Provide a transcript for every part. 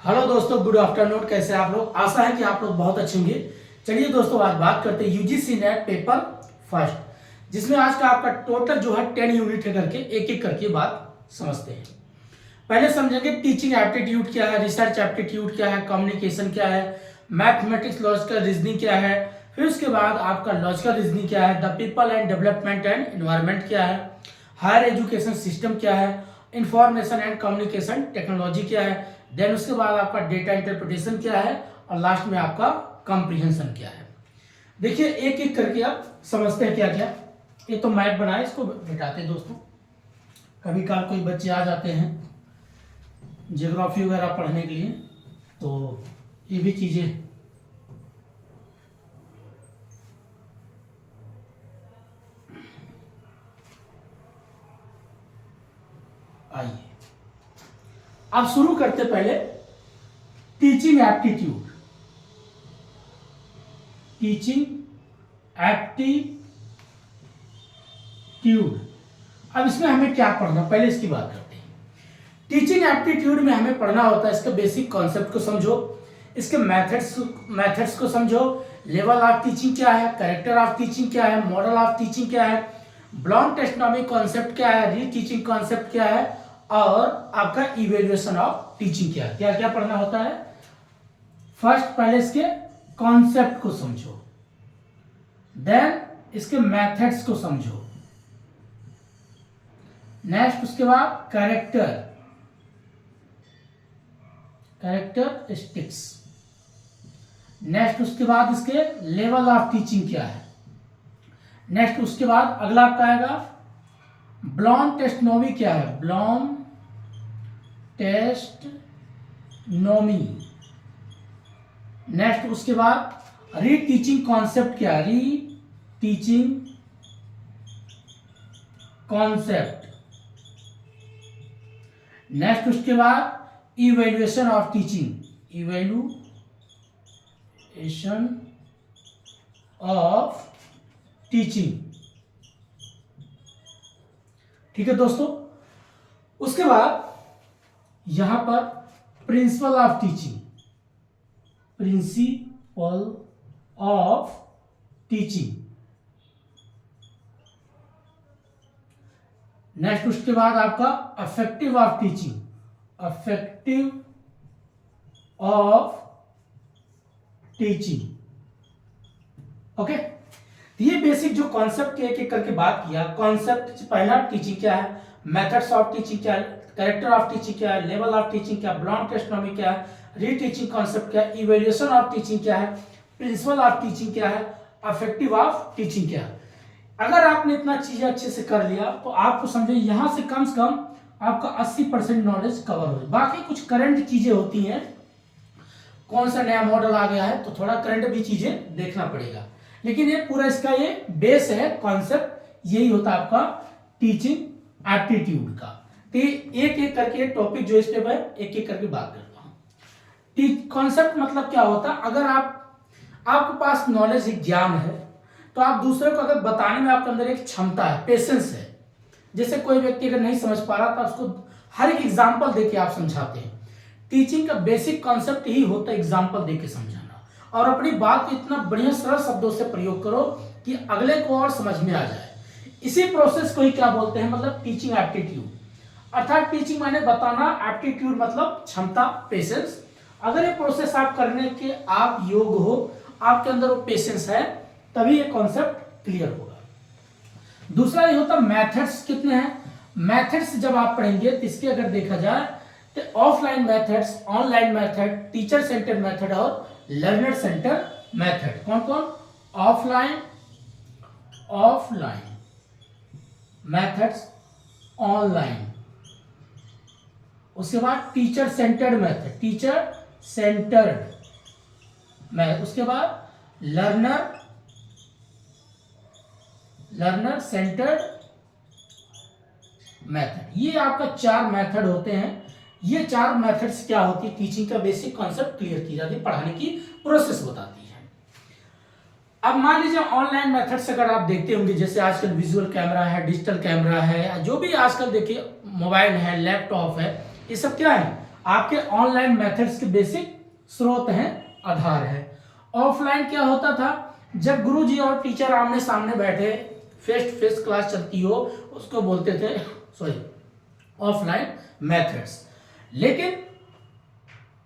Hello दोस्तों, good afternoon. कैसे आप लोग? आशा है कि आप लोग बहुत अच्छे होंगे। चलिए दोस्तों, आज बात करते हैं यूजीसी नेट पेपर फर्स्ट, जिसमें आज का आपका टोटल जो है 10 यूनिट है करके एक एक करके बात समझते हैं। पहले समझेंगे टीचिंग एप्टीट्यूड क्या है, रिसर्च एप्टीट्यूड क्या है, कम्युनिकेशन क्या है, मैथमेटिक्स लॉजिकल रीजनिंग क्या है। फिर उसके बाद आपका लॉजिकल रीजनिंग क्या है, the people and development and environment क्या है, हायर एजुकेशन सिस्टम क्या है, इंफॉर्मेशन एंड कम्युनिकेशन टेक्नोलॉजी क्या है, देन उसके बाद आपका डेटा इंटरप्रिटेशन क्या है, और लास्ट में आपका कॉम्प्रिहेंशन क्या है। देखिए एक एक करके आप समझते हैं क्या क्या। ये तो मैप बनाए, इसको मिटाते हैं दोस्तों। कभी कभार कोई बच्चे आ जाते हैं ज्योग्राफी वगैरह पढ़ने के लिए, तो ये भी चीजें आइए अब शुरू करते पहले टीचिंग एप्टीट्यूड। टीचिंग एप्टीट्यूड, अब इसमें हमें क्या पढ़ना, पहले इसकी बात करते हैं। टीचिंग एप्टीट्यूड में हमें पढ़ना होता है इसका बेसिक कॉन्सेप्ट को समझो, इसके मेथड्स को समझो, लेवल ऑफ टीचिंग क्या है, कैरेक्टर ऑफ टीचिंग क्या है, मॉडल ऑफ टीचिंग क्या है, ब्लॉन्ड टेक्सोनॉमी कॉन्सेप्ट क्या है, री टीचिंग कॉन्सेप्ट क्या है, और आपका इवेल्युएशन ऑफ टीचिंग क्या है। क्या क्या पढ़ना होता है। फर्स्ट पहले इसके कॉन्सेप्ट को समझो, देन इसके मेथड्स को समझो, नेक्स्ट उसके बाद कैरेक्टरिस्टिक्स, नेक्स्ट उसके बाद इसके लेवल ऑफ टीचिंग क्या है, नेक्स्ट उसके बाद अगला आपका आएगा ब्लॉन्ड टेक्सोनॉमी क्या है, ब्लॉन्ड टेक्सोनॉमी, नेक्स्ट उसके बाद री टीचिंग कॉन्सेप्ट क्या है, री टीचिंग कॉन्सेप्ट, नेक्स्ट उसके बाद evaluation of teaching, evaluation of teaching. ठीक है दोस्तों। उसके बाद यहां पर principle of teaching, principle of teaching, next उसके बाद आपका affective of teaching, affective of teaching. Okay, ये बेसिक जो कॉन्सेप्ट एक एक करके बात किया। कॉन्सेप्ट पहला टीचिंग क्या है, मेथड्स ऑफ टीचिंग क्या है, कैरेक्टर ऑफ टीचिंग क्या है, लेवल ऑफ टीचिंग क्या है, ब्लॉन्ड टेक्सोनॉमी क्या है, री टीचिंग कॉन्सेप्ट क्या है, इवैल्यूएशन ऑफ टीचिंग क्या है, प्रिंसिपल ऑफ टीचिंग क्या है, अफेक्टिव ऑफ टीचिंग क्या है। अगर आपने इतना चीजें अच्छे से कर लिया तो आपको समझो यहां से कम आपका 80% नॉलेज कवर हो। बाकी कुछ करंट चीजें होती हैं, कौन सा नया मॉडल आ गया है तो थोड़ा करंट भी चीजें देखना पड़ेगा, लेकिन ये पूरा इसका ये बेस है, कॉन्सेप्ट यही होता है आपका टीचिंग एप्टीट्यूड का। तो एक एक करके टॉपिक जो इस पे मैं एक एक करके बात करता हूं। कॉन्सेप्ट मतलब क्या होता है, अगर आपके पास नॉलेज ज्ञान है तो आप दूसरे को अगर बताने में आपके अंदर एक क्षमता है, पेशेंस है। जैसे कोई व्यक्ति अगर नहीं समझ पा रहा तो उसको हर एक एग्जाम्पल देके आप समझाते हैं। टीचिंग का बेसिक कॉन्सेप्ट यही होता है, एग्जाम्पल देके समझाना, और अपनी बात को इतना बढ़िया सरल शब्दों से प्रयोग करो कि अगले को और समझ में आ जाए। इसी प्रोसेस को ही क्या बोलते हैं, मतलब टीचिंग एप्टीट्यूड। अर्थात टीचिंग माने बताना, एप्टीट्यूड मतलब क्षमता, पेशेंस। अगर ये प्रोसेस आप करने के आप योग्य हो, आपके अंदर वो पेशेंस है, तभी ये कॉन्सेप्ट क्लियर होगा। दूसरा ये होता मेथड्स कितने हैं। मेथड्स जब आप पढ़ेंगे तो इसके अगर देखा जाए तो offline methods, online method, teacher centred method और लर्नर सेंटर मेथड। कौन कौन, ऑफलाइन मेथड्स, ऑनलाइन, उसके बाद teacher centred method, teacher centred method, उसके बाद लर्नर सेंटर्ड मेथड। ये आपका 4 मेथड होते हैं। ये 4 मेथड्स क्या होती है, टीचिंग का बेसिक कॉन्सेप्ट क्लियर की जाती है, पढ़ाने की प्रोसेस बताती है। अब मान लीजिए ऑनलाइन मेथड्स अगर आप देखते होंगे, जैसे आजकल विजुअल कैमरा है, डिजिटल कैमरा है, जो भी आजकल देखिए मोबाइल है, लैपटॉप है, ये सब क्या है आपके ऑनलाइन मेथड्स के बेसिक स्रोत हैं, आधार है। ऑफलाइन क्या होता था, जब गुरुजी और टीचर आमने सामने बैठे, फेस टू फेस क्लास चलती हो, उसको बोलते थे ऑफलाइन मेथड्स। लेकिन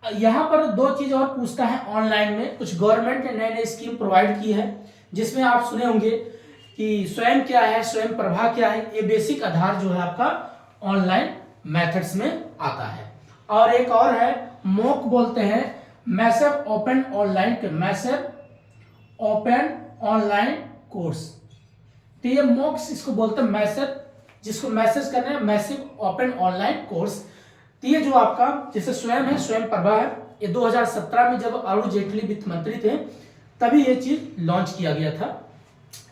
यहां पर दो चीज और पूछता है, ऑनलाइन में कुछ गवर्नमेंट ने नई नई स्कीम प्रोवाइड की है, जिसमें आप सुने होंगे कि स्वयं क्या है, स्वयं प्रभा क्या है। ये बेसिक आधार जो है आपका ऑनलाइन मेथड्स में आता है। और एक और है मोक बोलते हैं, massive open online, massive open online course. तो ये मोक्स इसको बोलते हैं, मैसिव, जिसको मैसेज करना है, मैसिव ओपन ऑनलाइन कोर्स। तो ये जो आपका जैसे स्वयं है, स्वयं प्रभा है, ये 2017 में जब अरुण जेटली वित्त मंत्री थे तभी ये चीज लॉन्च किया गया था।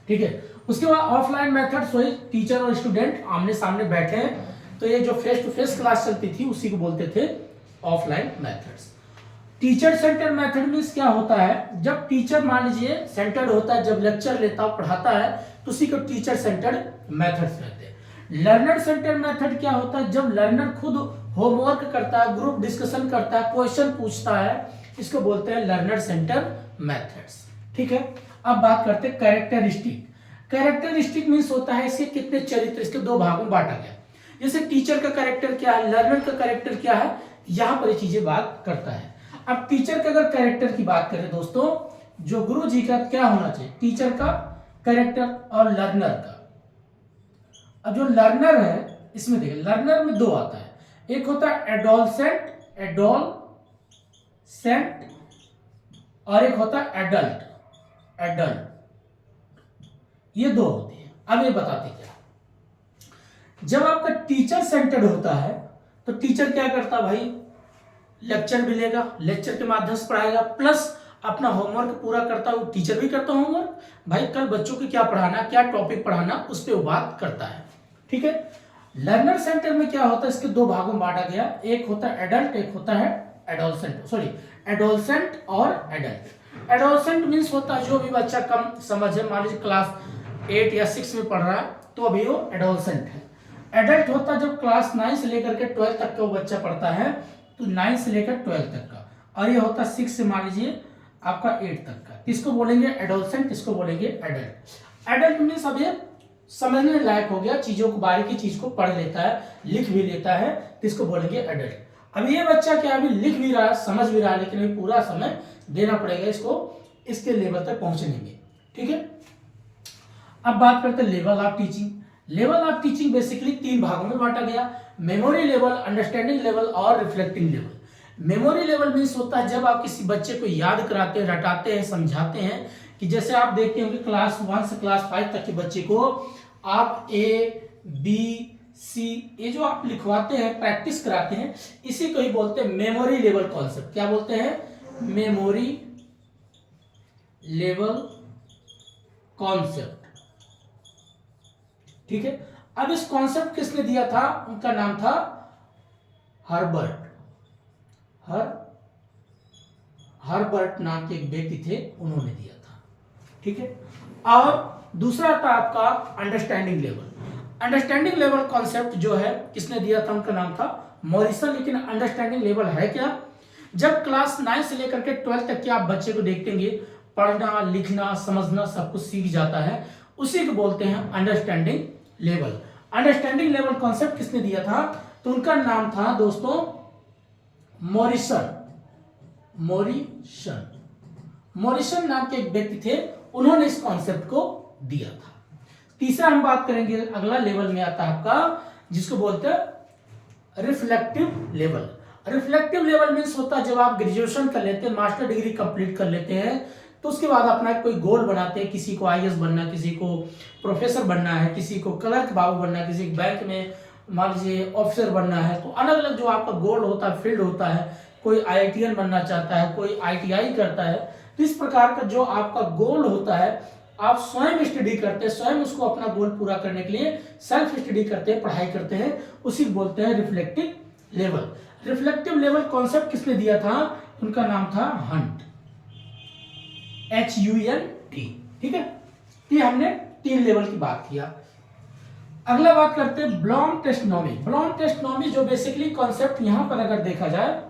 ठीक है, उसके बाद ऑफलाइन मेथड, वही टीचर और स्टूडेंट आमने सामने बैठे हैं, तो ये जो फेस टू फेस क्लास चलती थी उसी को बोलते थे offline methods. Teacher centre method means क्या होता है, जब टीचर मान लीजिए सेंटर्ड होता है, जब लेक्चर लेता है, पढ़ाता है, तो उसी को टीचर सेंटर्ड मेथड्स कहते हैं। लर्नर सेंटर मेथड क्या होता है, जब लर्नर खुद होमवर्क करता है, ग्रुप डिस्कशन करता है, क्वेश्चन पूछता है, इसको बोलते हैं लर्नर सेंटर मेथड्स। ठीक है, अब बात करते हैं कैरेक्टरिस्टिक। कैरेक्टरिस्टिक मींस होता है इसके कितने चरित्र, इसके दो भागों में बांटा गया। जैसे टीचर का कैरेक्टर क्या है, लर्नर का कैरेक्टर क्या है, यहां पर ये चीजें बात करता है। अब टीचर का अगर कैरेक्टर की बात करें दोस्तों, जो गुरु जी का क्या होना चाहिए, टीचर का कैरेक्टर और लर्नर का। अब जो लर्नर है इसमें देखिए, लर्नर में दो आता है, एक होता है एडोलसेंट, और एक होता है एडल्ट। ये दो होते हैं। अब ये बताते क्या, जब आपका टीचर सेंटर्ड होता है तो टीचर क्या करता है भाई, लेक्चर भी लेगा, लेक्चर के माध्यम से पढ़ाएगा, प्लस अपना होमवर्क पूरा करता है। टीचर भी करता है होमवर्क, भाई कल बच्चों को क्या पढ़ाना, क्या टॉपिक पढ़ाना, उस पर वो बात करता है। ठीक है, लर्नर सेंटर में क्या होता है, इसके दो भागों में बांटा गया, एक होता है एडल्ट, एक होता है एडोलसेंट और एडल्ट। एडोलसेंट मीन्स होता है जो भी बच्चा कम समझ है, मान लीजिए क्लास 8 या 6 में पढ़ रहा है तो अभी वो एडोलसेंट है। एडल्ट होता है जब क्लास 9 से लेकर के 12 तक का वो बच्चा पढ़ता है, तो 9 से लेकर 12 तक का, और ये होता है 6 से मान लीजिए आपका 8 तक का। इसको बोलेंगे एडोलसेंट, इसको बोलेंगे एडल्ट। एडल्ट मीन्स अब ये समझने लायक हो गया, चीजों को, बारीकी चीज को पढ़ लेता है, लिख भी लेता है, तो इसको बोलेंगे एडल्ट। अब ये बच्चा क्या अभी लिख भी रहा है, समझ भी रहा है, लेकिन अभी पूरा समय देना पड़ेगा इसको इसके लेवल तक पहुंचने में। ठीक है, अब बात करते हैं level of teaching. Level of teaching basically 3 भागों में बांटा गया, मेमोरी लेवल, अंडरस्टैंडिंग लेवल और reflecting level. Memory level means होता है जब आप किसी बच्चे को याद कराते हैं, रटाते हैं, समझाते हैं, कि जैसे आप देखते होंगे क्लास 1 से क्लास 5 तक के बच्चे को आप ABC ये जो आप लिखवाते हैं, प्रैक्टिस कराते हैं, इसी को ही बोलते हैं मेमोरी लेवल कॉन्सेप्ट। क्या बोलते हैं, मेमोरी लेवल कॉन्सेप्ट। ठीक है, अब इस कॉन्सेप्ट किसने दिया था, उनका नाम था हर्बर्ट नाम के एक व्यक्ति थे, उन्होंने दिया था। ठीक है, और दूसरा था आपका understanding level. Understanding level concept जो है किसने दिया था, उनका नाम था मॉरिसन। लेकिन अंडरस्टैंडिंग लेवल है क्या, जब क्लास 9 से लेकर के 12 तक के आप बच्चे को देखेंगे, पढ़ना, लिखना, समझना सब कुछ सीख जाता है, उसी को बोलते हैं understanding level. Understanding level concept किसने दिया था, तो उनका नाम था दोस्तों मॉरिसन नाम के एक व्यक्ति थे, उन्होंने इस कॉन्सेप्ट को दिया था। तीसरा हम बात करेंगे, अगला लेवल में आता है आपका, जिसको बोलते हैं reflective level. Reflective level means होता है जब आप ग्रेजुएशन कर लेते हैं, मास्टर डिग्री कंप्लीट कर लेते हैं, तो उसके बाद अपना कोई गोल बनाते हैं, किसी को IAS बनना, किसी को प्रोफेसर बनना है, किसी को क्लर्क बाबू बनना है, किसी को बैंक में मान लीजिए ऑफिसर बनना है, तो अलग अलग जो आपका गोल होता है, फील्ड होता है, कोई IITian बनना चाहता है, कोई ITI करता है, तो इस प्रकार का जो आपका गोल होता है, आप स्वयं स्टडी करते हैं, स्वयं उसको अपना गोल पूरा करने के लिए सेल्फ स्टडी करते हैं, पढ़ाई करते हैं, उसी को बोलते हैं reflective level. Reflective level concept किसने दिया था, उनका नाम था हंट, HUNT। ठीक है, ये हमने 3 लेवल की बात किया। अगला बात करते हैं ब्लॉम टेस्टोनॉमी। ब्लॉम टेस्टोनॉमी जो बेसिकली कॉन्सेप्ट यहाँ पर अगर देखा जाए,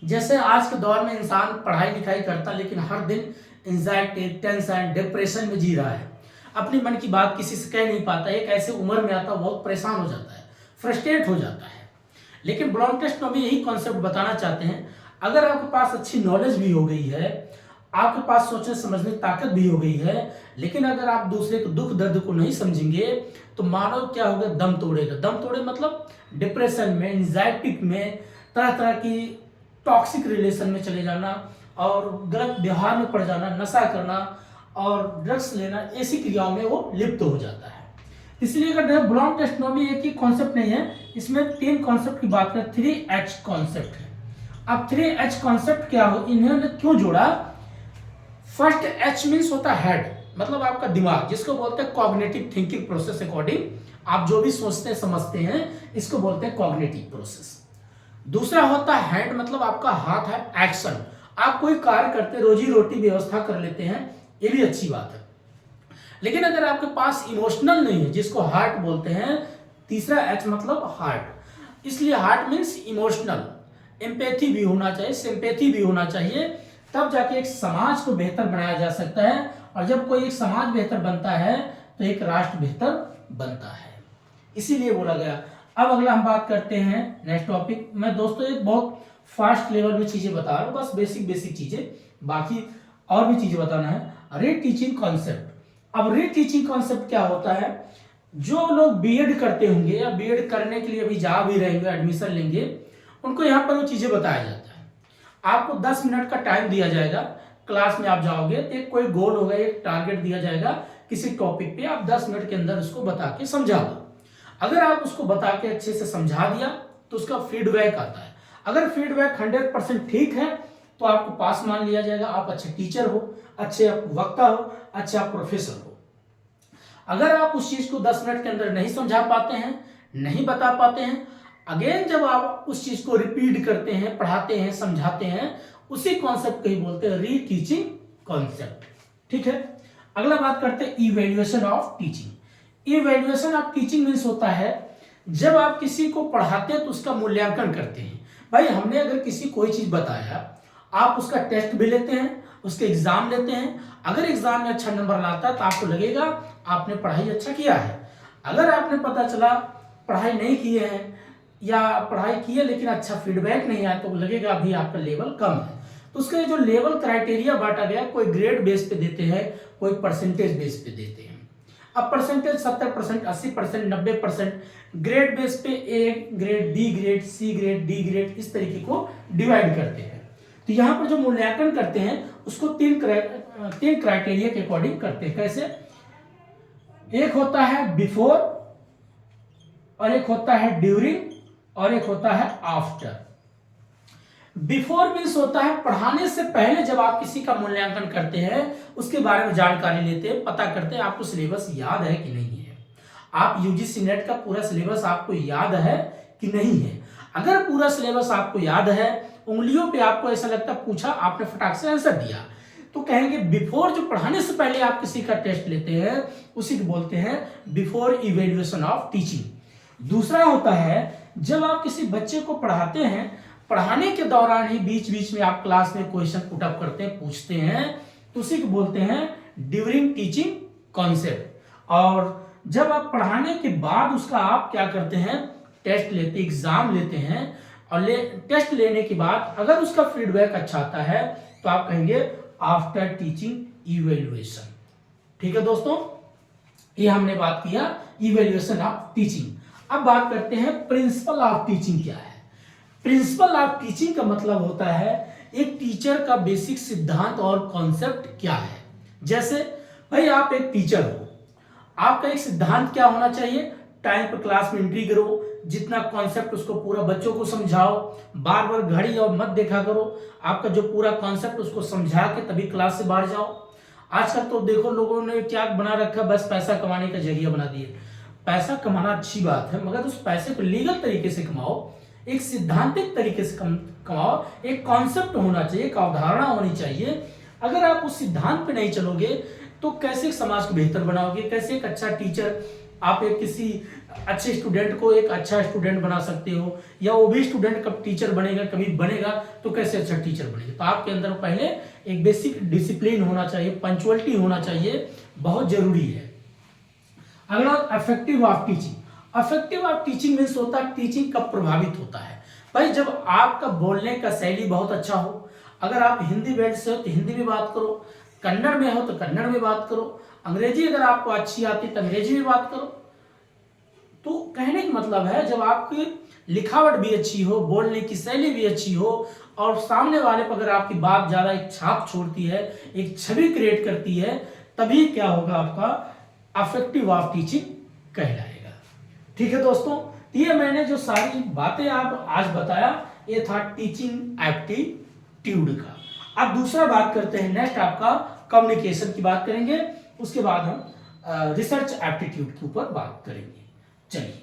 जैसे आज के दौर में इंसान पढ़ाई लिखाई करता लेकिन हर दिन एंजाइटी, टेंशन, डिप्रेशन में जी रहा है, अपनी मन की बात किसी से कह नहीं पाता, एक ऐसे उम्र में आता बहुत परेशान हो जाता है, फ्रस्ट्रेट हो जाता है। लेकिन ब्लॉम टेस्टोनॉमी यही कॉन्सेप्ट बताना चाहते हैं, अगर आपके पास अच्छी नॉलेज भी हो गई है, आपके पास सोचने समझने की ताकत भी हो गई है, लेकिन अगर आप दूसरे के दुख दर्द को नहीं समझेंगे तो मानव क्या होगा, दम तोड़ेगा। दम तोड़े मतलब डिप्रेशन में, एंजाइटी में, तरह तरह की टॉक्सिक रिलेशन में चले जाना और गलत व्यवहार में पड़ जाना, नशा करना और ड्रग्स लेना, ऐसी क्रियाओं में वो लिप्त हो जाता है। इसलिए अगर ब्लॉम टेस्टोनॉमी एक ही कॉन्सेप्ट नहीं है, इसमें 3 कॉन्सेप्ट की बात करें, 3H कॉन्सेप्ट है। अब 3H कॉन्सेप्ट क्या हो, इन्होंने क्यों जोड़ा? फर्स्ट H मीन्स होता है हेड, मतलब आपका दिमाग, जिसको बोलते हैं कॉग्निटिव थिंकिंग प्रोसेस। अकॉर्डिंग आप जो भी सोचते हैं समझते हैं, इसको बोलते हैं कॉग्निटिव प्रोसेस। दूसरा होता है हैंड, मतलब आपका हाथ है, एक्शन, आप कोई कार्य करते, रोजी रोटी व्यवस्था कर लेते हैं, ये भी अच्छी बात है। लेकिन अगर आपके पास इमोशनल नहीं है, जिसको हार्ट बोलते हैं, तीसरा H मतलब हार्ट, इसलिए हार्ट मीन्स इमोशनल, एम्पैथी भी होना चाहिए, सिंपैथी भी होना चाहिए, तब जाके एक समाज को बेहतर बनाया जा सकता है। और जब कोई एक समाज बेहतर बनता है तो एक राष्ट्र बेहतर बनता है, इसीलिए बोला गया। अब अगला हम बात करते हैं नेक्स्ट टॉपिक। मैं दोस्तों एक बहुत फास्ट लेवल में चीजें बता रहा हूँ, बस बेसिक बेसिक चीजें, बाकी और भी चीजें बताना है। रीटीचिंग कॉन्सेप्ट। अब रीटीचिंग कॉन्सेप्ट क्या होता है? जो लोग बीएड करते होंगे या बीएड करने के लिए अभी जा भी रहेंगे, एडमिशन लेंगे, उनको यहाँ पर वो चीजें बताया जाता है। आपको 10 मिनट का टाइम दिया जाएगा, क्लास में आप जाओगे तो एक कोई गोल होगा, एक टारगेट दिया जाएगा किसी टॉपिक पे, आप 10 मिनट के अंदर उसको बता के समझा दो। अगर आप उसको बता के अच्छे से समझा दिया तो उसका फीडबैक आता है। अगर फीडबैक 100% ठीक है तो आपको पास मान लिया जाएगा, आप अच्छे टीचर हो, अच्छे वक्ता हो, अच्छे आप प्रोफेसर हो। अगर आप उस चीज को 10 मिनट के अंदर नहीं समझा पाते हैं, नहीं बता पाते हैं, अगेन जब आप उस चीज को रिपीट करते हैं, पढ़ाते हैं, समझाते हैं, उसी कॉन्सेप्ट को ही बोलते हैं रीटीचिंग कॉन्सेप्ट। ठीक है, अगला बात करते हैं evaluation of teaching. Evaluation of teaching means होता है जब आप किसी को पढ़ाते हैं तो उसका मूल्यांकन करते हैं। भाई हमने अगर किसी कोई चीज बताया, आप उसका टेस्ट भी लेते हैं, उसके एग्जाम लेते हैं। अगर एग्जाम में अच्छा नंबर लाता है तो आपको लगेगा आपने पढ़ाई अच्छा किया है। अगर आपने पता चला पढ़ाई नहीं किए हैं या पढ़ाई की है लेकिन अच्छा फीडबैक नहीं आया तो लगेगा अभी आपका लेवल कम है। तो उसका जो लेवल क्राइटेरिया बांटा गया, कोई ग्रेड बेस पे देते हैं, कोई परसेंटेज बेस पे देते हैं। अब परसेंटेज 70%, 80%, 90%, ग्रेड बेस पे A grade, B grade, C grade, D grade, इस तरीके को डिवाइड करते हैं। तो यहाँ पर जो मूल्यांकन करते हैं उसको तीन क्राइटेरिया के अकॉर्डिंग करते हैं। कैसे? एक होता है बिफोर, और एक होता है ड्यूरिंग, और एक होता है आफ्टर। बिफोर मीन्स होता है पढ़ाने से पहले जब आप किसी का मूल्यांकन करते हैं, उसके बारे में जानकारी लेते हैं, पता करते हैं आपको सिलेबस याद है कि नहीं है, आप यूजीसी नेट का पूरा सिलेबस आपको याद है कि नहीं है। अगर पूरा सिलेबस आपको याद है, उंगलियों पे आपको ऐसा लगता पूछा, आपने फटाक से आंसर दिया, तो कहेंगे बिफोर, जो पढ़ाने से पहले आप किसी का टेस्ट लेते हैं उसी को बोलते हैं बिफोर इवैल्यूएशन ऑफ टीचिंग। दूसरा होता है जब आप किसी बच्चे को पढ़ाते हैं, पढ़ाने के दौरान ही बीच बीच में आप क्लास में क्वेश्चन पुट अप करते हैं, पूछते हैं, तो उसी को बोलते हैं ड्यूरिंग टीचिंग कॉन्सेप्ट। और जब आप पढ़ाने के बाद उसका आप क्या करते हैं, टेस्ट लेते, एग्जाम लेते हैं, और टेस्ट लेने के बाद अगर उसका फीडबैक अच्छा आता है तो आप कहेंगे आफ्टर टीचिंग इवैल्यूएशन। ठीक है दोस्तों, ये हमने बात किया इवैल्यूएशन ऑफ टीचिंग। अब बात करते हैं प्रिंसिपल ऑफ टीचिंग क्या है। प्रिंसिपल ऑफ टीचिंग का मतलब होता है एक टीचर का बेसिक सिद्धांत और कॉन्सेप्ट क्या है। जैसे भाई आप एक टीचर हो, आपका एक सिद्धांत क्या होना चाहिए, टाइम पर क्लास में एंट्री करो, जितना कॉन्सेप्ट उसको पूरा बच्चों को समझाओ, बार बार घड़ी और मत देखा करो, आपका जो पूरा कॉन्सेप्ट उसको समझा के तभी क्लास से बाहर जाओ। आजकल तो देखो लोगों ने क्या बना रखा, बस पैसा कमाने का जरिया बना दिए। पैसा कमाना अच्छी बात है, मगर उस पैसे को लीगल तरीके से कमाओ, एक सिद्धांतिक तरीके से कमाओ, एक कॉन्सेप्ट होना चाहिए, एक अवधारणा होनी चाहिए। अगर आप उस सिद्धांत पे नहीं चलोगे तो कैसे समाज को बेहतर बनाओगे, कैसे एक अच्छा टीचर आप एक किसी अच्छे स्टूडेंट को एक अच्छा स्टूडेंट बना सकते हो, या वो भी स्टूडेंट कब टीचर बनेगा, कभी बनेगा तो कैसे अच्छा टीचर बनेगा। तो आपके अंदर पहले एक बेसिक डिसिप्लिन होना चाहिए, पंचुअलिटी होना चाहिए, बहुत जरूरी है। अगला effective of teaching. Effective of teaching means होता है टीचिंग कब प्रभावित होता है। भाई जब आपका बोलने का शैली बहुत अच्छा हो, अगर आप हिंदी बेल्ट से हो तो हिंदी में बात करो, कन्नड़ में हो तो कन्नड़ में बात करो, अंग्रेजी अगर आपको अच्छी आती है तो अंग्रेजी में बात करो। तो कहने का मतलब है जब आपकी लिखावट भी अच्छी हो, बोलने की शैली भी अच्छी हो, और सामने वाले पर अगर आपकी बात ज्यादा एक छाप छोड़ती है, एक छवि क्रिएट करती है, तभी क्या होगा, आपका अफेक्टिव ऑफ टीचिंग कहलाएगा। ठीक है दोस्तों, ये मैंने जो सारी बातें आप आज बताया, ये था टीचिंग एप्टीट्यूड का। अब दूसरा बात करते हैं, नेक्स्ट आपका कम्युनिकेशन की बात करेंगे, उसके बाद हम रिसर्च एप्टीट्यूड के ऊपर बात करेंगे। चलिए,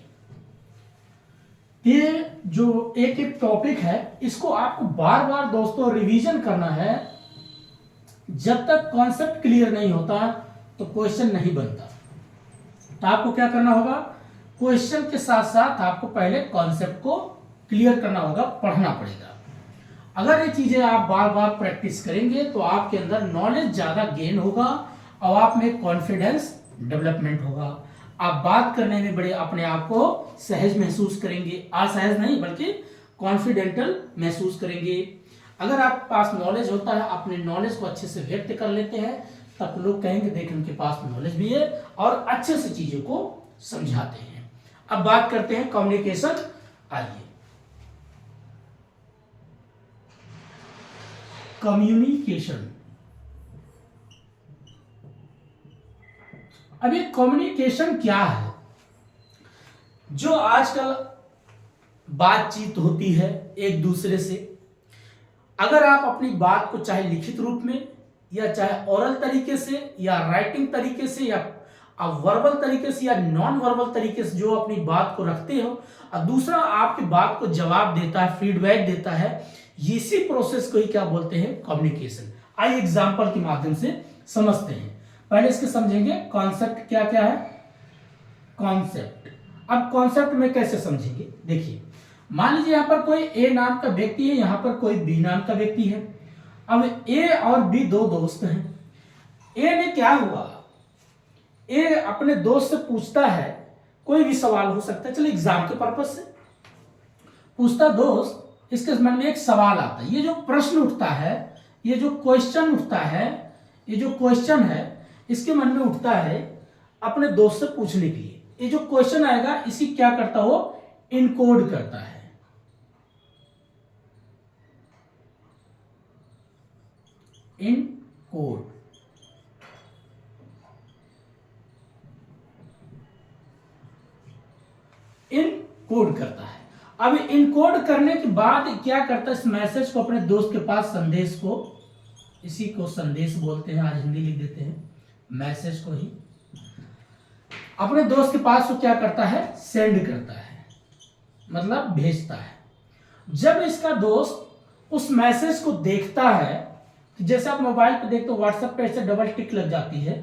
ये जो एक एक टॉपिक है इसको आपको बार बार दोस्तों रिवीजन करना है। जब तक कॉन्सेप्ट क्लियर नहीं होता तो क्वेश्चन नहीं बनता। तो आपको क्या करना होगा, क्वेश्चन के साथ साथ आपको पहले कॉन्सेप्ट को क्लियर करना होगा, पढ़ना पड़ेगा। अगर ये चीजें आप बार बार प्रैक्टिस करेंगे तो आपके अंदर नॉलेज ज्यादा गेन होगा और आप में कॉन्फिडेंस डेवलपमेंट होगा। आप बात करने में बड़े अपने आप को सहज महसूस करेंगे, असहज नहीं बल्कि कॉन्फिडेंटल महसूस करेंगे। अगर आपके पास नॉलेज होता है, अपने नॉलेज को अच्छे से व्यक्त कर लेते हैं, तब लोग कहेंगे देख उनके पास नॉलेज भी है और अच्छे से चीजों को समझाते हैं। अब बात करते हैं कम्युनिकेशन। आइए, कम्युनिकेशन। अब ये कम्युनिकेशन क्या है? जो आजकल बातचीत होती है एक दूसरे से, अगर आप अपनी बात को चाहे लिखित रूप में या चाहे ओरल तरीके से या राइटिंग तरीके से या वर्बल तरीके से या नॉन वर्बल तरीके से जो अपनी बात को रखते हो, और दूसरा आपकी बात को जवाब देता है, फीडबैक देता है, इसी प्रोसेस को ही क्या बोलते हैं, कम्युनिकेशन। आइए एग्जांपल के माध्यम से समझते हैं। पहले इसके समझेंगे कॉन्सेप्ट क्या क्या है। कॉन्सेप्ट, अब कॉन्सेप्ट में कैसे समझेंगे, देखिए मान लीजिए यहां पर कोई ए नाम का व्यक्ति है, यहां पर कोई बी नाम का व्यक्ति है। अब ए और बी दो दोस्त हैं। ए ने क्या हुआ, ए अपने दोस्त से पूछता है, कोई भी सवाल हो सकता है, चलिए एग्जाम के पर्पज से पूछता दोस्त, इसके मन में एक सवाल आता है। ये जो प्रश्न उठता है, ये जो क्वेश्चन उठता है, ये जो क्वेश्चन है इसके मन में उठता है अपने दोस्त से पूछने के लिए। ये जो क्वेश्चन आएगा इसी क्या करता हो, इनकोड करता है। इनकोड, इनकोड करता है। अब इनकोड करने के बाद क्या करता है, इस मैसेज को अपने दोस्त के पास, संदेश को, इसी को संदेश बोलते हैं, आज हिंदी लिख देते हैं, मैसेज को ही अपने दोस्त के पास वो क्या करता है, सेंड करता है, मतलब भेजता है। जब इसका दोस्त उस मैसेज को देखता है, जैसे आप मोबाइल पे देखते हो व्हाट्सएप पे ऐसे डबल टिक लग जाती है,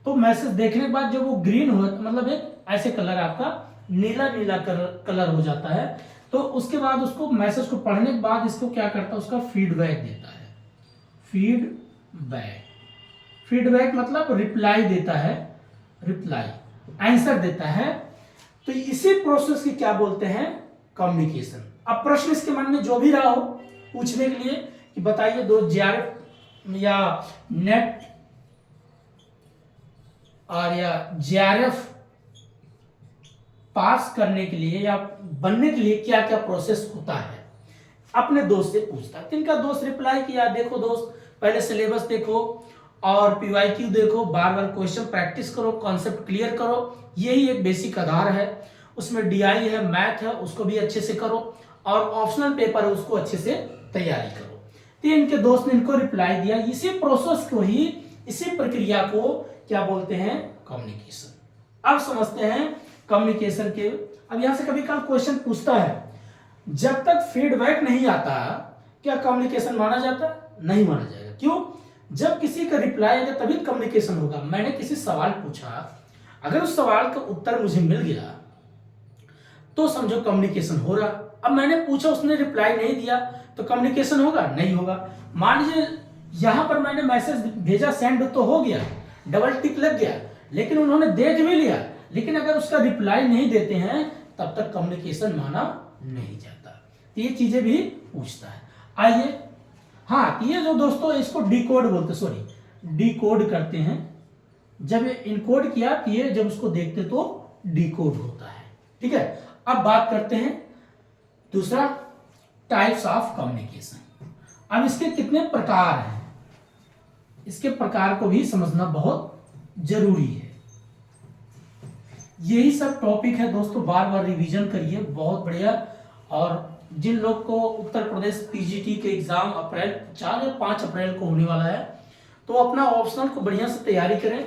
तो मैसेज देखने के बाद जब वो ग्रीन हो, मतलब एक ऐसे कलर आपका नीला नीला कलर हो जाता है, तो उसके बाद उसको मैसेज को पढ़ने के बाद इसको क्या करता है, उसका फीडबैक देता है। फीडबैक, फीडबैक मतलब रिप्लाई देता है, रिप्लाई आंसर देता है। तो इसी प्रोसेस की क्या बोलते हैं, कम्युनिकेशन। अब प्रश्न इसके मन में जो भी रहा हो पूछने के लिए कि बताइए दो जीआरएफ या नेट और या जीआरएफ पास करने के लिए या बनने के लिए क्या क्या प्रोसेस होता है, अपने दोस्त से पूछता है। तिनका दोस्त रिप्लाई किया, देखो दोस्त पहले सिलेबस देखो और पीवाईक्यू देखो, बार बार क्वेश्चन प्रैक्टिस करो, कॉन्सेप्ट क्लियर करो, यही एक बेसिक आधार है। उसमें डीआई है, मैथ है, उसको भी अच्छे से करो, और ऑप्शनल पेपर है उसको अच्छे से तैयारी करो। तो इनके दोस्त ने इनको रिप्लाई दिया। इसी प्रोसेस को ही, इसी प्रक्रिया को क्या बोलते हैं, कम्युनिकेशन। अब समझते हैं कम्युनिकेशन के। अब यहां से कभी कल क्वेश्चन पूछता है, जब तक फीडबैक नहीं आता क्या कम्युनिकेशन माना जाता, नहीं माना जाएगा। क्यों, जब किसी का रिप्लाई आएगा तभी कम्युनिकेशन होगा। मैंने किसी सवाल पूछा, अगर उस सवाल का उत्तर मुझे मिल गया तो समझो कम्युनिकेशन हो रहा। अब मैंने पूछा, उसने रिप्लाई नहीं दिया, तो कम्युनिकेशन होगा? नहीं होगा। मान लीजिए यहां पर मैंने मैसेज भेजा, सेंड तो हो गया, डबल टिक लग गया, लेकिन उन्होंने देख भी लिया, लेकिन अगर उसका रिप्लाई नहीं देते हैं तब तक कम्युनिकेशन माना नहीं जाता। तो ये चीजें भी पूछता है। आइए, हाँ, ये जो दोस्तों इसको डिकोड बोलते, सॉरी डिकोड करते हैं। जब ये इनकोड किया तो ये जब उसको देखते तो डिकोड होता है। ठीक है, अब बात करते हैं दूसरा, टाइप्स ऑफ कम्युनिकेशन। अब इसके कितने प्रकार हैं, इसके प्रकार को भी समझना बहुत जरूरी है। यही सब टॉपिक है दोस्तों, बार बार रिवीजन करिए, बहुत बढ़िया। और जिन लोग को उत्तर प्रदेश पीजीटी के एग्जाम अप्रैल 4 या 5 अप्रैल को होने वाला है, तो अपना ऑप्शनल को बढ़िया से तैयारी करें,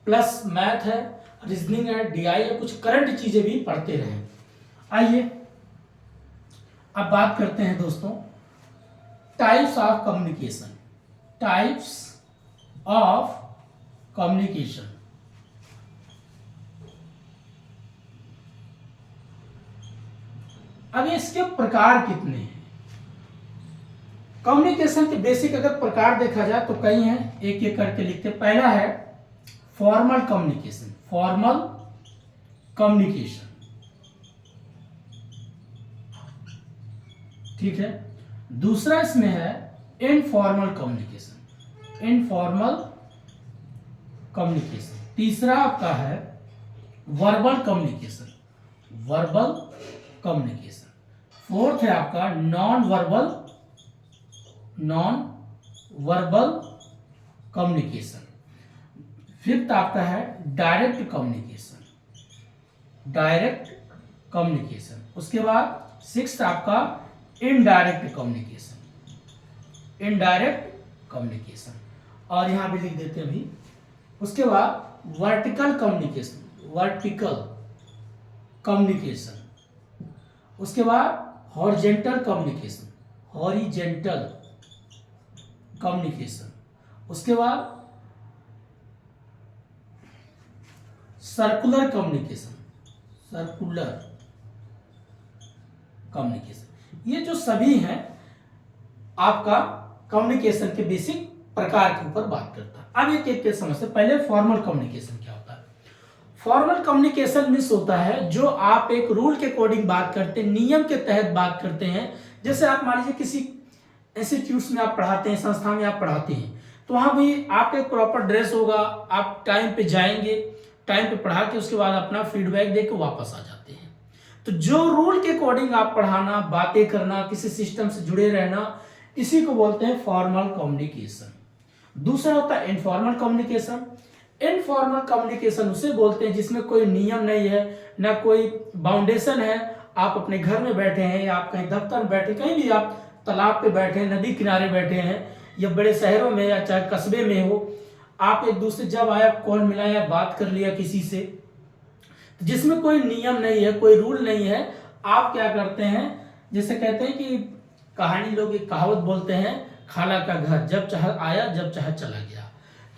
प्लस मैथ है, रीजनिंग है, डीआई है, कुछ करंट चीजें भी पढ़ते रहें। आइए अब बात करते हैं दोस्तों types of communication. Types of communication. अब इसके प्रकार कितने हैं? कम्युनिकेशन के बेसिक अगर प्रकार देखा जाए तो कई हैं, एक एक करके लिखते। पहला है फॉर्मल कम्युनिकेशन। फॉर्मल कम्युनिकेशन, ठीक है। दूसरा इसमें है इनफॉर्मल कम्युनिकेशन। Informal communication. तीसरा आपका है verbal communication. Verbal communication. Fourth है आपका नॉन वर्बल कम्युनिकेशन। फिफ्थ आपका है डायरेक्ट कम्युनिकेशन। उसके बाद सिक्स्थ आपका इनडायरेक्ट कम्युनिकेशन। और यहां भी लिख देते हैं अभी। उसके बाद वर्टिकल कम्युनिकेशन। उसके बाद हॉरिजेंटल कम्युनिकेशन। उसके बाद सर्कुलर कम्युनिकेशन। ये जो सभी हैं आपका कम्युनिकेशन के बेसिक प्रकार के ऊपर बात करता है। अब एक एक के समझते। पहले फॉर्मल कम्युनिकेशन क्या होता है? फॉर्मल कम्युनिकेशन मीन्स होता है जो आप एक रूल के अकॉर्डिंग बात करते हैं, नियम के तहत बात करते हैं। जैसे आप मान लीजिए किसी इंस्टीट्यूट में आप पढ़ाते हैं, संस्था में आप पढ़ाते हैं, तो वहां भी आपका एक प्रॉपर ड्रेस होगा, आप टाइम पे जाएंगे, टाइम पे पढ़ा के उसके बाद अपना फीडबैक दे के वापस आ जाते हैं। तो जो रूल के अकॉर्डिंग आप पढ़ाना, बातें करना, किसी सिस्टम से जुड़े रहना, इसी को बोलते हैं फॉर्मल कम्युनिकेशन। दूसरा होता है इनफॉर्मल कम्युनिकेशन। इनफॉर्मल कम्युनिकेशन उसे बोलते हैं जिसमें कोई नियम नहीं है, ना कोई बाउंडेशन है। आप अपने घर में बैठे हैं, या आप कहीं दफ्तर में बैठे, कहीं भी आप तालाब पे बैठे हैं, नदी किनारे बैठे हैं, या बड़े शहरों में या चाहे कस्बे में हो, आप एक दूसरे जब आया कॉल मिलाया, बात कर लिया किसी से, जिसमें कोई नियम नहीं है, कोई रूल नहीं है, आप क्या करते हैं, जैसे कहते हैं कि कहानी लोग एक कहावत बोलते हैं, खाला का घर जब चाहे आया जब चाहे चला गया।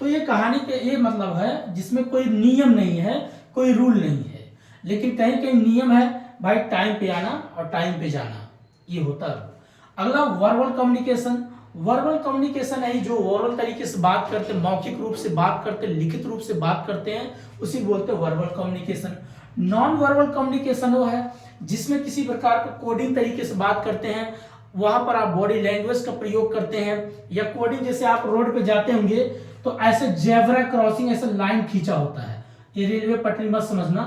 तो ये कहानी के ये मतलब है जिसमें कोई नियम नहीं है, कोई रूल नहीं है, लेकिन कहीं कहीं नियम है, भाई टाइम पे आना और टाइम पे जाना, ये होता है। अगला वर्बल कम्युनिकेशन। वर्बल कम्युनिकेशन है जो ओरल तरीके से बात करते, मौखिक रूप से बात करते, लिखित रूप से बात करते हैं, उसी बोलते हैं verbal communication. Non verbal communication वो है जिसमें किसी प्रकार का कोडिंग तरीके से बात करते हैं, वहां पर आप बॉडी लैंग्वेज का प्रयोग करते हैं, या कोडिंग जैसे आप रोड पे जाते होंगे तो ऐसे जेब्रा क्रॉसिंग ऐसे लाइन खींचा होता है, ये रेलवे पटरी मत समझना,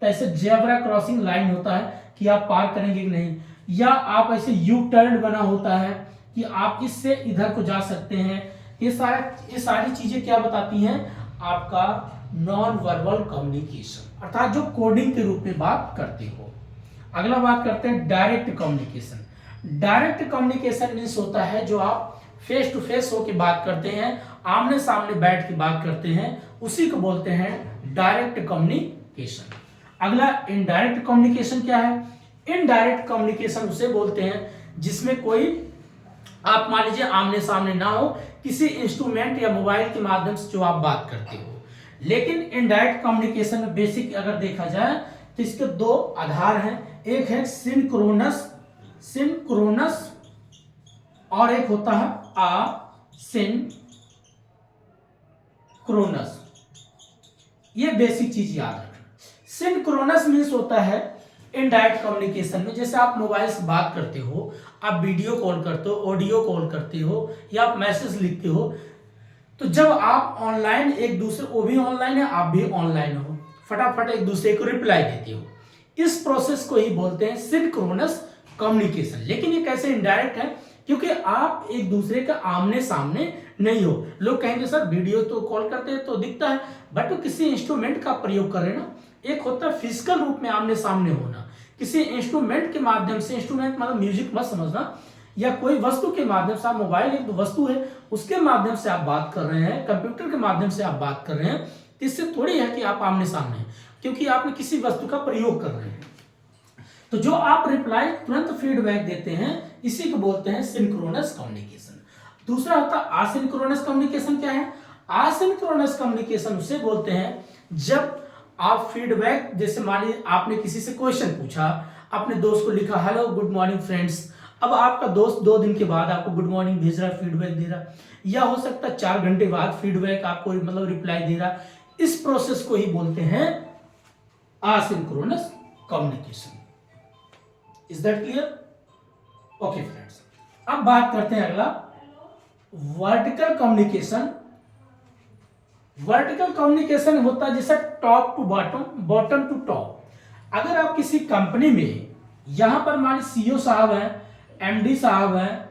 तो ऐसे जेब्रा क्रॉसिंग लाइन होता है कि आप पार करेंगे कि नहीं, या आप ऐसे यू टर्न बना होता है कि आप इससे इधर को जा सकते हैं। ये सारी चीजें क्या बताती हैं? आपका नॉन वर्बल कम्युनिकेशन, अर्थात जो कोडिंग के रूप में बात करते हो। अगला बात करते हैं direct communication. Direct communication means होता है जो आप फेस टू फेस होकर बात करते हैं, आमने सामने बैठ के बात करते हैं, उसी को बोलते हैं डायरेक्ट कम्युनिकेशन। अगला इनडायरेक्ट कम्युनिकेशन क्या है? इनडायरेक्ट कम्युनिकेशन उसे बोलते हैं जिसमें कोई आप मान लीजिए आमने सामने ना हो, किसी इंस्ट्रूमेंट या मोबाइल के माध्यम से जो आप बात करते हो, लेकिन इनडायरेक्ट कम्युनिकेशन में बेसिक अगर देखा जाए तो इसके दो आधार हैं, एक है सिंक्रोनस और एक होता है असिंक्रोनस। ये बेसिक चीज याद रखना। सिंक्रोनस मीन्स होता है इनडायरेक्ट कम्युनिकेशन में, जैसे आप मोबाइल से बात करते हो, आप वीडियो कॉल करते हो, ऑडियो कॉल करते हो, या आप मैसेज लिखते हो, तो जब आप ऑनलाइन एक दूसरे, वो भी ऑनलाइन है, आप भी ऑनलाइन हो, फटाफट एक दूसरे को रिप्लाई देते हो, इस प्रोसेस को ही बोलते हैं सिंक्रोनस कम्युनिकेशन। लेकिन ये कैसे इनडायरेक्ट है, क्योंकि आप एक दूसरे का आमने सामने नहीं हो। लोग कहेंगे सर वीडियो तो कॉल करते हैं तो दिखता है, बट वो किसी इंस्ट्रूमेंट का प्रयोग कर रहे हैं ना। एक होता है फिजिकल रूप में आमने सामने होना, किसी इंस्ट्रूमेंट के माध्यम से, इंस्ट्रूमेंट मतलब म्यूजिक मत समझना, या कोई वस्तु के माध्यम से, आप मोबाइल एक वस्तु है उसके माध्यम से आप बात कर रहे हैं, कंप्यूटर के माध्यम से आप बात कर रहे हैं, इससे थोड़ी है कि आप आमने सामने हैं, क्योंकि आपने किसी वस्तु का प्रयोग कर रहे हैं। तो जो आप रिप्लाई तुरंत फीडबैक देते हैं, इसी को बोलते हैं सिंक्रोनस कम्युनिकेशन। दूसरा होता है आसिंक्रोनस कम्युनिकेशन। क्या है आसिंक्रोनस कम्युनिकेशन? उसे बोलते हैं जब आप फीडबैक, जैसे मान लीजिए आपने किसी से क्वेश्चन पूछा, अपने दोस्त को लिखा हेलो गुड मॉर्निंग फ्रेंड्स, अब आपका दोस्त 2 दिन के बाद आपको गुड मॉर्निंग भेज रहा है, फीडबैक दे रहा है, या हो सकता है 4 घंटे बाद फीडबैक आपको मतलब रिप्लाई दे रहा। इस प्रोसेस को ही बोलते हैं asynchronous communication. Is that clear? Okay friends, अब बात करते हैं अगला वर्टिकल कम्युनिकेशन। वर्टिकल कम्युनिकेशन होता है जैसे top to bottom, bottom to top. अगर आप किसी कंपनी में, यहां पर मान लीजिए सीईओ साहब हैं, एमडी साहब हैं,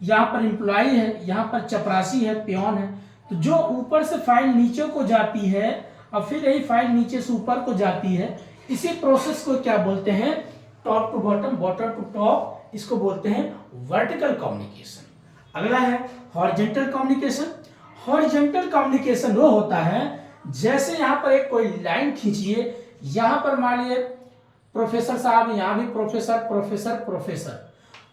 यहाँ पर एम्प्लॉय है, यहाँ पर चपरासी है, पियोन है, तो जो ऊपर से फाइल नीचे को जाती है और फिर यही फाइल नीचे से ऊपर को जाती है, इसी प्रोसेस को क्या बोलते हैं? Top to bottom, bottom to top, इसको बोलते हैं वर्टिकल कम्युनिकेशन। अगला है हॉरिजॉन्टल कम्युनिकेशन। हॉरिजॉन्टल कम्युनिकेशन वो होता है जैसे यहाँ पर एक कोई लाइन खींचिए, यहाँ पर मान लीजिए प्रोफेसर साहब, यहाँ भी प्रोफेसर प्रोफेसर प्रोफेसर।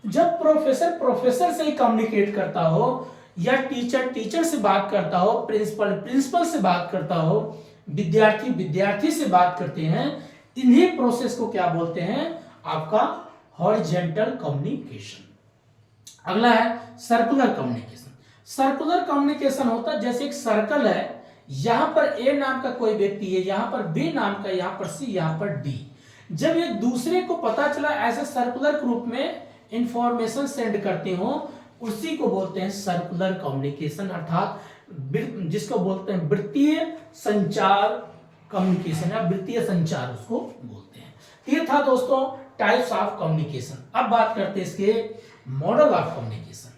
जब प्रोफेसर प्रोफेसर से ही कम्युनिकेट करता हो, या टीचर टीचर से बात करता हो, प्रिंसिपल प्रिंसिपल से बात करता हो, विद्यार्थी विद्यार्थी से बात करते हैं, इन्हीं प्रोसेस को क्या बोलते हैं? आपका हॉरिजॉन्टल कम्युनिकेशन। अगला है सर्कुलर कम्युनिकेशन। सर्कुलर कम्युनिकेशन होता है जैसे एक सर्कल है, यहां पर ए नाम का कोई व्यक्ति है, यहां पर बी नाम का, यहां पर सी, यहां पर डी। जब एक दूसरे को पता चला, ऐसे सर्कुलर ग्रुप में इंफॉर्मेशन सेंड करते हो, उसी को बोलते हैं सर्कुलर कम्युनिकेशन, अर्थात जिसको बोलते हैं वृत्तीय संचार कम्युनिकेशन, या वृत्तीय संचार उसको बोलते हैं। ये था दोस्तों टाइप्स ऑफ कम्युनिकेशन। अब बात करते हैं इसके मॉडल ऑफ कम्युनिकेशन।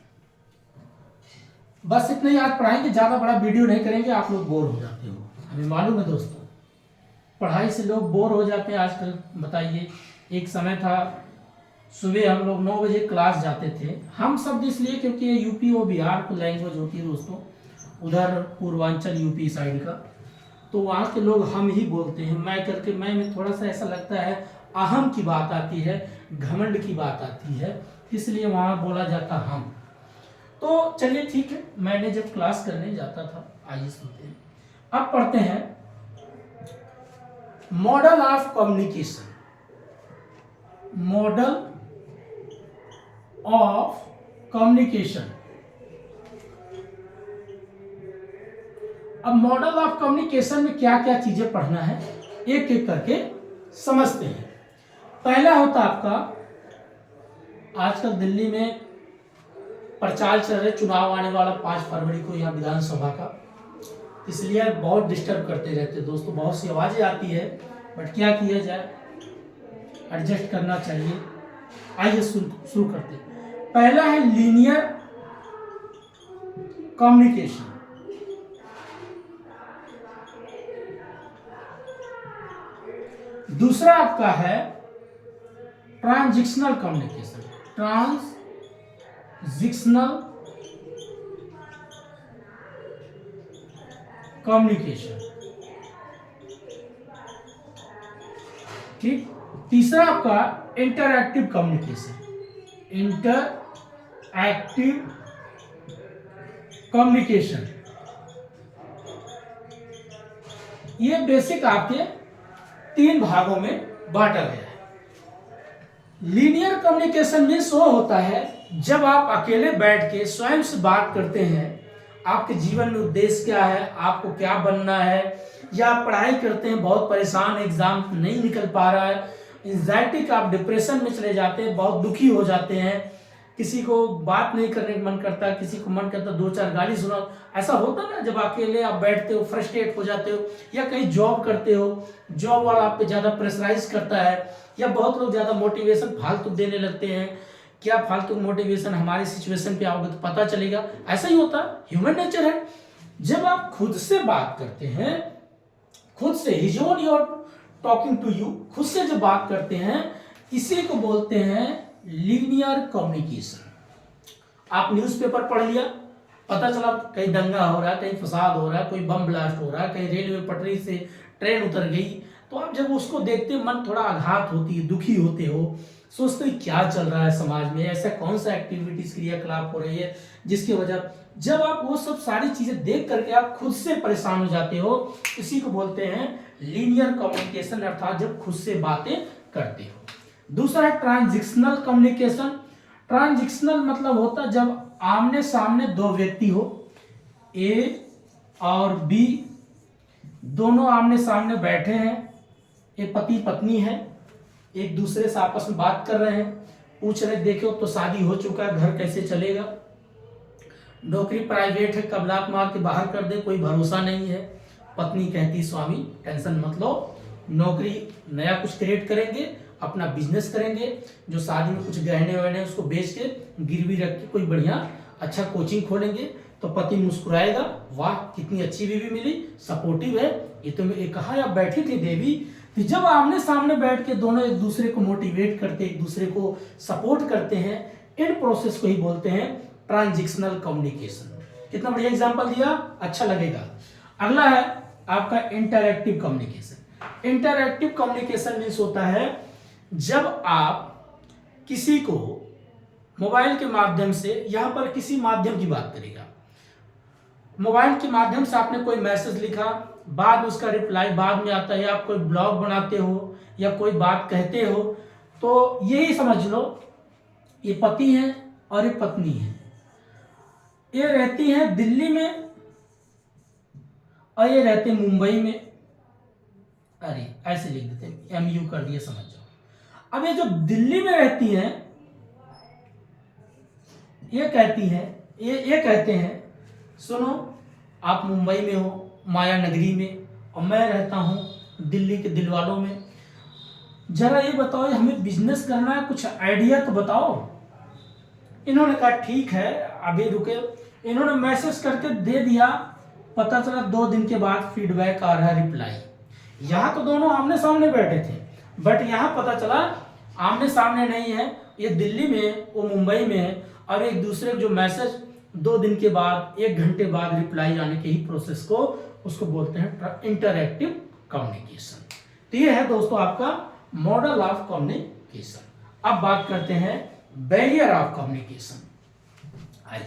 बस इतना ही आज पढ़ाएंगे, ज्यादा बड़ा वीडियो नहीं करेंगे, आप लोग बोर हो जाते हो, हमें मालूम है दोस्तों, पढ़ाई से लोग बोर हो जाते हैं आजकल। बताइए, एक समय था सुबह हम लोग 9 बजे क्लास जाते थे, हम सब इसलिए क्योंकि ये यूपी और बिहार की लैंग्वेज होती है दोस्तों, उधर पूर्वांचल यूपी साइड का, तो वहाँ के लोग हम ही बोलते हैं, मैं करके मैं में थोड़ा सा ऐसा लगता है, अहम की बात आती है, घमंड की बात आती है, इसलिए वहाँ बोला जाता हम। तो चलिए ठीक है, मैंने जब क्लास करने जाता था, आइए सुनते हैं। अब पढ़ते हैं model of communication. Model of communication. अब मॉडल ऑफ कम्युनिकेशन में क्या क्या चीजें पढ़ना है, एक एक करके समझते हैं। पहला होता आपका, आजकल दिल्ली में प्रचार चल रहे, चुनाव आने वाला 5 फरवरी को यहाँ विधानसभा का, इसलिए बहुत डिस्टर्ब करते रहते दोस्तों, बहुत सी आवाजें आती है, बट क्या किया जाए, एडजस्ट करना चाहिए। आइए शुरू करते हैं। पहला है लीनियर कम्युनिकेशन। दूसरा आपका है ट्रांजिशनल कम्युनिकेशन। ट्रांजिशनल कम्युनिकेशन, ठीक। तीसरा आपका इंटरएक्टिव कम्युनिकेशन। Interactive communication. ये बेसिक आपके 3 भागों में बांटा गया है। लीनियर कम्युनिकेशन में वो होता है जब आप अकेले बैठ के स्वयं से बात करते हैं, आपके जीवन में उद्देश्य क्या है, आपको क्या बनना है, या आप पढ़ाई करते हैं, बहुत परेशान, एग्जाम नहीं निकल पा रहा है, एंजाइटी का आप डिप्रेशन में चले जाते हैं, बहुत दुखी हो जाते हैं, किसी को बात नहीं करने का मन करता, किसी को मन करता 2-4 गाली सुना, ऐसा होता ना जब अकेले आप बैठते हो, फ्रस्ट्रेट हो जाते हो, या कहीं जॉब करते हो, जॉब वाला आप पे ज्यादा प्रेशराइज करता है, या बहुत लोग ज्यादा मोटिवेशन फालतू देने लगते हैं। क्या फालतू मोटिवेशन हमारी सिचुएशन पे आओगे तो पता चलेगा, ऐसा ही होता है, ह्यूमन नेचर है। जब आप खुद से बात करते हैं, खुद से, is on your talking to you, खुद से जब बात करते हैं, इसी को बोलते हैं लीनियर कम्युनिकेशन। आप न्यूज़पेपर पढ़ लिया, पता चला कहीं दंगा हो रहा है, कहीं फसाद हो रहा है, कोई बम ब्लास्ट हो रहा है, कहीं रेलवे पटरी से ट्रेन उतर गई, तो आप जब उसको देखते हैं मन थोड़ा आघात होती है, दुखी होते हो, सोचते हो क्या चल रहा है समाज में, ऐसा कौन सा एक्टिविटीज क्रियाकलाप हो रही है जिसकी वजह, जब आप वो सब सारी चीजें देख करके आप खुद से परेशान हो जाते हो, इसी को बोलते हैं लीनियर कम्युनिकेशन, अर्थात जब खुद से बातें करते हो। दूसरा है ट्रांजिशनल कम्युनिकेशन। ट्रांजिशनल मतलब होता है जब आमने सामने 2 व्यक्ति हो, ए और बी, दोनों आमने सामने बैठे हैं, एक पति पत्नी है, एक दूसरे से आपस में बात कर रहे हैं, पूछ रहे देखो तो शादी हो चुका है, घर कैसे चलेगा, नौकरी प्राइवेट है, कब लात मार के बाहर कर दे कोई भरोसा नहीं है। पत्नी कहती स्वामी टेंशन मत लो, नौकरी नया कुछ क्रिएट करेंगे, अपना बिजनेस करेंगे, जो शादी में कुछ गहने वहने उसको बेच के गिरवी रख के कोई बढ़िया अच्छा कोचिंग खोलेंगे। तो पति मुस्कुराएगा, वाह कितनी अच्छी बीवी मिली, सपोर्टिव है, ये तो मैं कहा आप बैठी थी देवी। तो जब आमने सामने बैठ के दोनों एक दूसरे को मोटिवेट करते, एक दूसरे को सपोर्ट करते हैं, इन प्रोसेस को ही बोलते हैं ट्रांजिशनल कम्युनिकेशन। कितना बढ़िया एग्जांपल दिया, अच्छा लगेगा। अगला है आपका interactive communication. Interactive communication means होता है जब आप किसी को मोबाइल के माध्यम से, यहां पर किसी माध्यम की बात करेगा, मोबाइल के माध्यम से आपने कोई मैसेज लिखा, बाद में उसका रिप्लाई बाद में आता है, आप कोई ब्लॉग बनाते हो या कोई बात कहते हो, तो यही समझ लो ये पति है और ये पत्नी है, ये रहती है दिल्ली में और ये रहते मुंबई में। अरे ऐसे लिख देते हैं, MU कर दिया, समझ जाओ। अब ये जो दिल्ली में रहती हैं, ये कहती हैं, ये कहते हैं सुनो आप मुंबई में हो, माया नगरी में, और मैं रहता हूं दिल्ली के दिलवालों में, जरा ये बताओ हमें बिजनेस करना है, कुछ आइडिया तो बताओ। इन्होंने कहा ठीक है अभी रुके, इन्होंने मैसेज करके दे दिया, पता चला 2 दिन के बाद फीडबैक आ रहा है, रिप्लाई। यहाँ तो दोनों आमने सामने बैठे थे, बट यहाँ पता चला आमने सामने नहीं है, ये दिल्ली में वो मुंबई में है, और एक दूसरे को जो मैसेज 2 दिन के बाद 1 घंटे बाद रिप्लाई आने के ही प्रोसेस को उसको बोलते हैं इंटरैक्टिव कम्युनिकेशन। तो ये है दोस्तों आपका मॉडल ऑफ कम्युनिकेशन। अब बात करते हैं बैरियर ऑफ कम्युनिकेशन। आइए,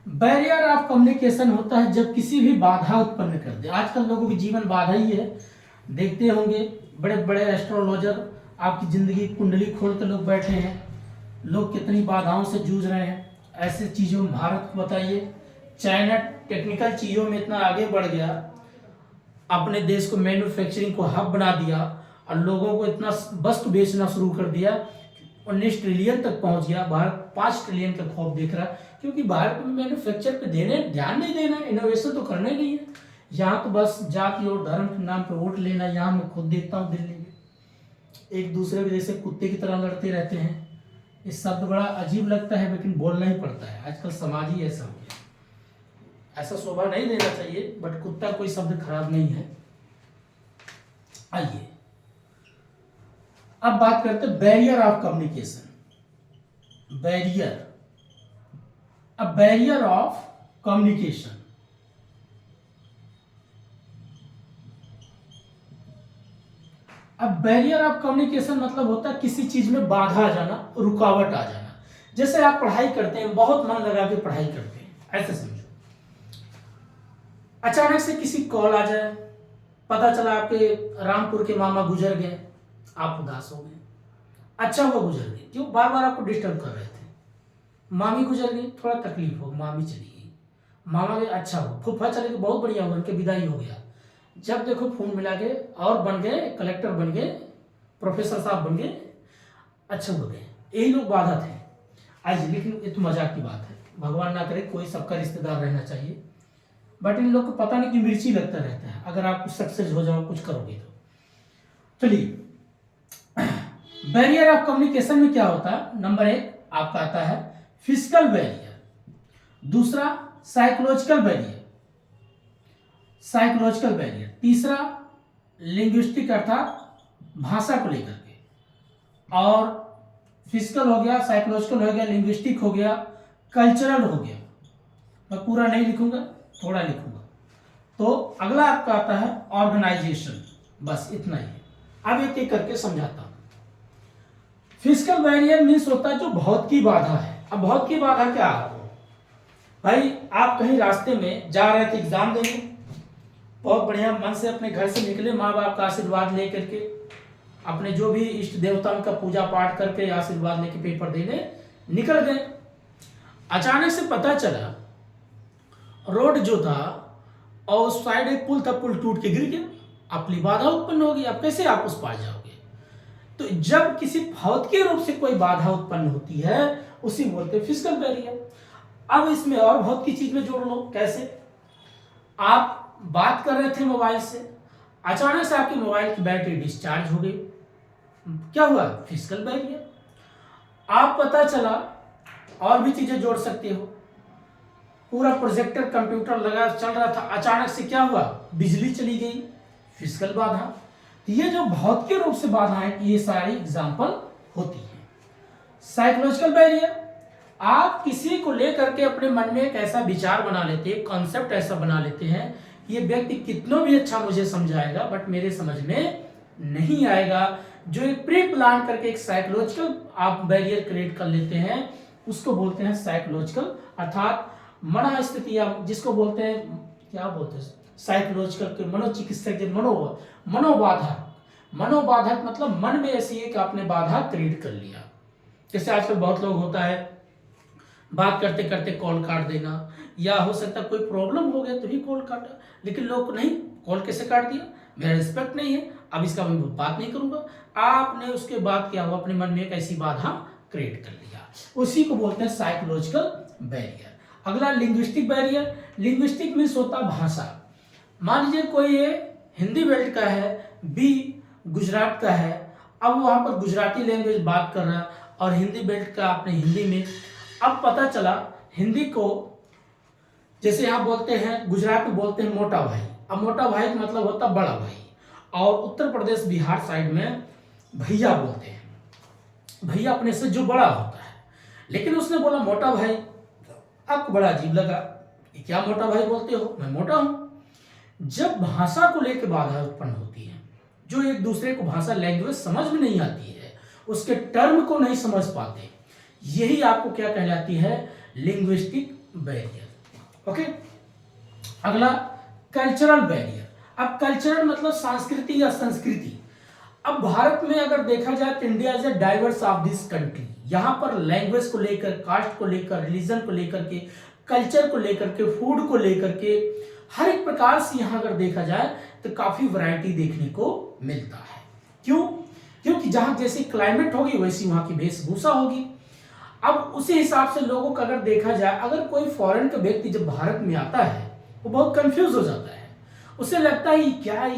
बैरियर ऑफ कम्युनिकेशन होता है जब किसी भी बाधा उत्पन्न कर दे। आजकल लोगों की जीवन बाधा ही है, देखते होंगे बड़े बड़े एस्ट्रोलॉजर आपकी जिंदगी कुंडली खोल कर लोग बैठे हैं, लोग कितनी बाधाओं से जूझ रहे हैं। ऐसे चीजों में भारत को बताइए, चाइना टेक्निकल चीजों में इतना आगे बढ़ गया, अपने देश को मैन्युफैक्चरिंग को हब बना दिया और लोगों को इतना वस्तु बेचना शुरू कर दिया, 19 ट्रिलियन तक पहुंच गया। भारत 5 ट्रिलियन का खौफ देख रहा है, क्योंकि भारत में मैन्युफैक्चर पे ध्यान नहीं देना, इनोवेशन तो करना ही नहीं है। यहाँ तो बस जाति और धर्म के नाम पे वोट लेना। यहाँ मैं खुद देखता हूँ दिल्ली में एक दूसरे के जैसे कुत्ते की तरह लड़ते रहते हैं। इस शब्द बड़ा अजीब लगता है, लेकिन बोलना ही पड़ता है, आजकल समाज ही ऐसा हो गया। ऐसा शोभा नहीं देना चाहिए, बट कुत्ता कोई शब्द खराब नहीं है। आइए अब बात करते हैं बैरियर ऑफ कम्युनिकेशन। बैरियर, अब बैरियर ऑफ कम्युनिकेशन, अब बैरियर ऑफ कम्युनिकेशन मतलब होता है किसी चीज में बाधा आ जाना, रुकावट आ जाना। जैसे आप पढ़ाई करते हैं, बहुत मन लगा के पढ़ाई करते हैं, ऐसे समझो, अचानक से किसी कॉल आ जाए, पता चला आपके रामपुर के मामा गुजर गए, आप उदास हो गए। अच्छा वो गुजर गए, क्यों? बार बार आपको डिस्टर्ब कर रहे थे। मामी गुजर गई, थोड़ा तकलीफ हो, मामी चली गई, मामा गए, अच्छा हो, फूफा चले गए, बहुत बढ़िया हो, उनके विदाई हो गया। जब देखो फोन मिला के और बन गए, कलेक्टर बन गए, प्रोफेसर साहब बन गए, अच्छा हो गए। यही लोग बाधा थे आज। लेकिन ये तो मजाक की बात है, भगवान ना करे कोई सबका रिश्तेदार रहना चाहिए, बट इन लोग को पता नहीं कि मिर्ची लगता रहता है अगर आप कुछ सक्सेस हो जाओ, कुछ करोगे तो। चलिए, बैरियर ऑफ कम्युनिकेशन में क्या होता है? नंबर 1 आपका आता है फिजिकल बैरियर, दूसरा साइकोलॉजिकल बैरियर, तीसरा लिंग्विस्टिक अर्थात भाषा को लेकर के, और फिजिकल हो गया, साइकोलॉजिकल हो गया, लिंग्विस्टिक हो गया, कल्चरल हो गया। मैं पूरा नहीं लिखूंगा, थोड़ा लिखूंगा। तो अगला आपका आता है ऑर्गेनाइजेशन, बस इतना ही है। अब एक एक करके समझाता हूं। फिजिकल बैरियर मीन्स होता है जो भौत की बाधा है। अब भौत की बाधा क्या है? भाई आप कहीं रास्ते में जा रहे थे एग्जाम देने, बहुत बढ़िया मन से अपने घर से निकले, माँ बाप का आशीर्वाद लेकर के, अपने जो भी इष्ट देवताओं का पूजा पाठ करके आशीर्वाद लेके पेपर देने निकल गए। अचानक से पता चला रोड जो था और उस साइड एक पुल था, पुल टूट के गिर गया, अपनी बाधा उत्पन्न होगी। अब कैसे आप उस पार जाओगे? तो जब किसी भौतिक रूप से कोई बाधा उत्पन्न होती है उसी बोलते हैं फिजिकल बैरियर। अब इसमें और बहुत की चीज में जोड़ लो। कैसे? आप बात कर रहे थे मोबाइल से, अचानक से आपके मोबाइल की बैटरी डिस्चार्ज हो गई, क्या हुआ? Physical barrier. आप पता चला और भी चीजें जोड़ सकते हो, पूरा प्रोजेक्टर कंप्यूटर लगा चल रहा था, अचानक से क्या हुआ? बिजली चली गई, फिजिकल बाधा। ये जो भौतिक रूप से बाधाएं, ये सारी एग्जांपल होती है। साइकोलॉजिकल बैरियर, आप किसी को लेकर के अपने मन में एक ऐसा विचार बना लेते हैं, कॉन्सेप्ट ऐसा बना लेते हैं, ये व्यक्ति कितना भी अच्छा मुझे समझाएगा बट मेरे समझ में नहीं आएगा। जो एक प्री प्लान करके एक साइकोलॉजिकल आप बैरियर क्रिएट कर लेते हैं, उसको बोलते हैं साइकोलॉजिकल, अर्थात मनोस्थिति, जिसको बोलते हैं, क्या बोलते हैं, साइकोलॉजिकल के मनोचिकित्सक, मनोबाधक मतलब मन में ऐसी है कि आपने बाधा क्रिएट कर लिया। जैसे आजकल बहुत लोग होता है बात करते करते कॉल काट देना, या हो सकता है कोई प्रॉब्लम हो गया तभी कॉल काटा, लेकिन लोग को नहीं, कॉल कैसे काट दिया, मेरा रिस्पेक्ट नहीं है, अब इसका मैं बात नहीं करूंगा। आपने उसके बाद क्या हुआ? अपने मन में एक ऐसी बाधा क्रिएट कर लिया, उसी को बोलते हैं साइकोलॉजिकल बैरियर। अगला लिंग्विस्टिक बैरियर। लिंग्विस्टिक मीन्स होता भाषा। मान लीजिए कोई ये हिंदी बेल्ट का है, बी गुजरात का है, अब वहां पर गुजराती लैंग्वेज बात कर रहा है और हिंदी बेल्ट का आपने हिंदी में, अब पता चला हिंदी को जैसे यहाँ बोलते हैं, गुजरात में बोलते हैं मोटा भाई, अब मोटा भाई का मतलब होता बड़ा भाई, और उत्तर प्रदेश बिहार साइड में भैया बोलते हैं, भैया अपने से जो बड़ा होता है। लेकिन उसने बोला मोटा भाई, आपको बड़ा अजीब लगा, क्या मोटा भाई बोलते हो, मैं मोटा हूं। जब भाषा को लेकर बाधा उत्पन्न होती है, जो एक दूसरे को भाषा लैंग्वेज समझ में नहीं आती है, उसके टर्म को नहीं समझ पाते, यही आपको क्या कहलाती है? Linguistic barrier. ओके, अगला कल्चरल बैरियर। अब कल्चरल मतलब संस्कृति या संस्कृति। अब भारत में अगर देखा जाए तो India is a diverse of this country. यहां पर लैंग्वेज को लेकर, कास्ट को लेकर, रिलीजन को लेकर के, कल्चर को लेकर के, फूड को लेकर के, हर एक प्रकार से यहां अगर देखा जाए तो काफी वैरायटी देखने को मिलता है। क्यों? क्योंकि जहां जैसी क्लाइमेट होगी वैसी वहां की वेशभूषा होगी। अब उसी हिसाब से लोगों का अगर देखा जाए, अगर कोई फॉरेन का व्यक्ति जब भारत में आता है वो बहुत कंफ्यूज हो जाता है, उसे लगता है क्या है,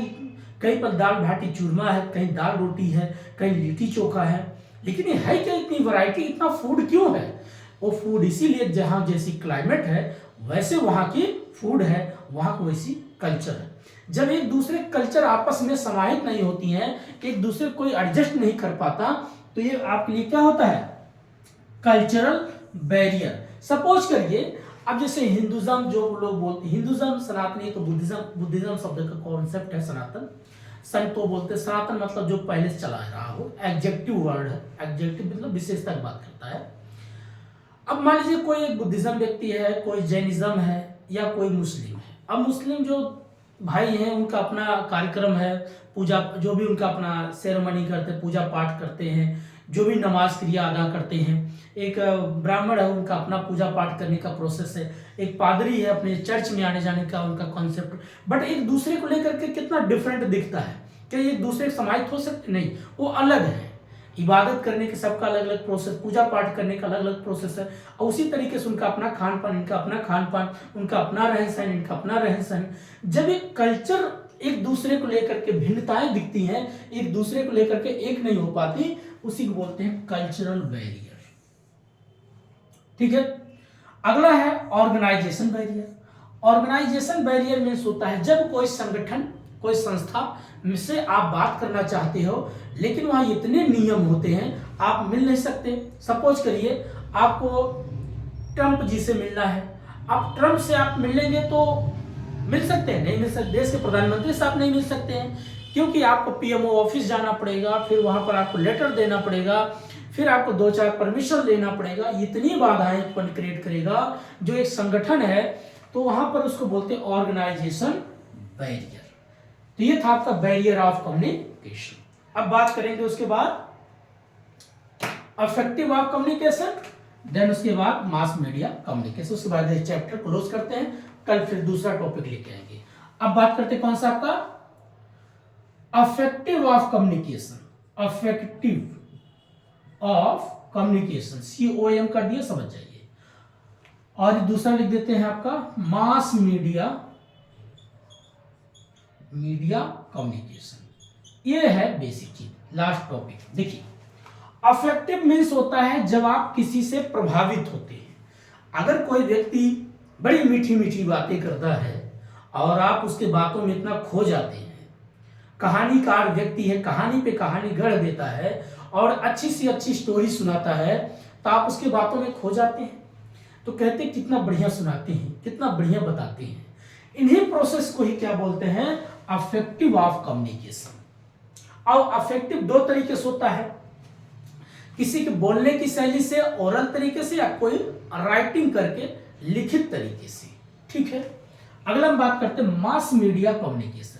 कहीं पर दाल भाटी चूरमा है, कहीं दाल रोटी है, कहीं लिट्टी चोखा है, लेकिन ये है क्या, इतनी वैरायटी, इतना फूड क्यों है? वो फूड इसीलिए जहां जैसी क्लाइमेट है वैसे वहां की फूड है, वहां की वैसी कल्चर है। जब एक दूसरे कल्चर आपस में समाहित नहीं होती हैं, एक दूसरे कोई एडजस्ट नहीं कर पाता, तो ये आपके लिए क्या होता है? Cultural barrier. सपोज करिए अब जैसे हिंदुज्म जो लोग बोलते हैं, हिंदुज्म सनातनी, तो बुद्धिज्म शब्द का कॉन्सेप्ट है सनातन। सन तो बोलते हैं सनातन मतलब जो पहले से चला रहा हो, एडजेक्टिव वर्ड है, एडजेक्टिव मतलब विशेषता की बात करता है। अब मान लीजिए कोई एक बुद्धिज्म व्यक्ति है, कोई जैनिज्म है, या कोई मुस्लिम है। अब मुस्लिम जो भाई हैं, उनका अपना कार्यक्रम है, पूजा जो भी उनका अपना सेरेमनी करते हैं, पूजा पाठ करते हैं, जो भी नमाज क्रिया अदा करते हैं। एक ब्राह्मण है, उनका अपना पूजा पाठ करने का प्रोसेस है। एक पादरी है, अपने चर्च में आने जाने का उनका कॉन्सेप्ट। बट एक दूसरे को लेकर के कितना डिफरेंट दिखता है, क्या एक दूसरे से समाहित हो सकते? नहीं, वो अलग है। इबादत करने के सबका अलग अलग प्रोसेस, पूजा पाठ करने का अलग अलग प्रोसेस है। और उसी तरीके से उनका अपना खान पान, इनका अपना खान पान, उनका अपना रहन सहन, इनका अपना रहन सहन। जब एक कल्चर एक दूसरे को लेकर के भिन्नताएं दिखती हैं, एक दूसरे को लेकर के एक नहीं हो पाती, उसी को बोलते हैं कल्चरल बैरियर। ठीक है, अगला है organisation barrier. Organisation barrier means होता है जब कोई संगठन, कोई संस्था से आप बात करना चाहते हो, लेकिन वहां इतने नियम होते हैं, आप मिल नहीं सकते। सपोज करिए आपको ट्रंप जी से मिलना है, अब ट्रंप से आप मिलेंगे तो मिल सकते हैं? नहीं मिल सकते। देश के प्रधानमंत्री से आप नहीं मिल सकते हैं, क्योंकि आपको पीएमओ ऑफिस जाना पड़ेगा, फिर वहां पर आपको लेटर देना पड़ेगा, फिर आपको 2-4 परमिशन लेना पड़ेगा। इतनी बाधाएं उत्पन्न क्रिएट करेगा जो एक संगठन है, तो वहां पर उसको बोलते हैं ऑर्गेनाइजेशन बैरियर। तो ये था आपका बैरियर ऑफ कम्युनिकेशन। अब बात करेंगे उसके बाद अफेक्टिव ऑफ कम्युनिकेशन, देन उसके बाद मास मीडिया कम्युनिकेशन। उसके बाद ये चैप्टर क्लोज करते हैं, कल फिर दूसरा टॉपिक लेके आएंगे। अब बात करते हैं कौन सा आपका affective of communication. Affective of communication, COM कर दिया, समझ जाइए। और दूसरा लिख देते हैं आपका मास मीडिया कम्युनिकेशन। ये है बेसिक चीज। लास्ट टॉपिक देखिए, अफेक्टिव मीन्स होता है जब आप किसी से प्रभावित होते हैं। अगर कोई व्यक्ति बड़ी मीठी मीठी बातें करता है और आप उसके बातों में इतना खो जाते हैं, कहानीकार व्यक्ति है, कहानी पे कहानी गढ़ देता है और अच्छी सी अच्छी स्टोरी सुनाता है, तो आप उसके बातों में खो जाते हैं। तो कहते हैं कितना बढ़िया सुनाते हैं, कितना बढ़िया बताते हैं। इन्हीं प्रोसेस को ही क्या बोलते हैं, अफेक्टिव ऑफ कम्युनिकेशन। और अफेक्टिव दो तरीके से होता है, किसी के बोलने की शैली से, ओरल तरीके से, या कोई राइटिंग करके लिखित तरीके से। ठीक है, अगला हम बात करते हैं mass media communication.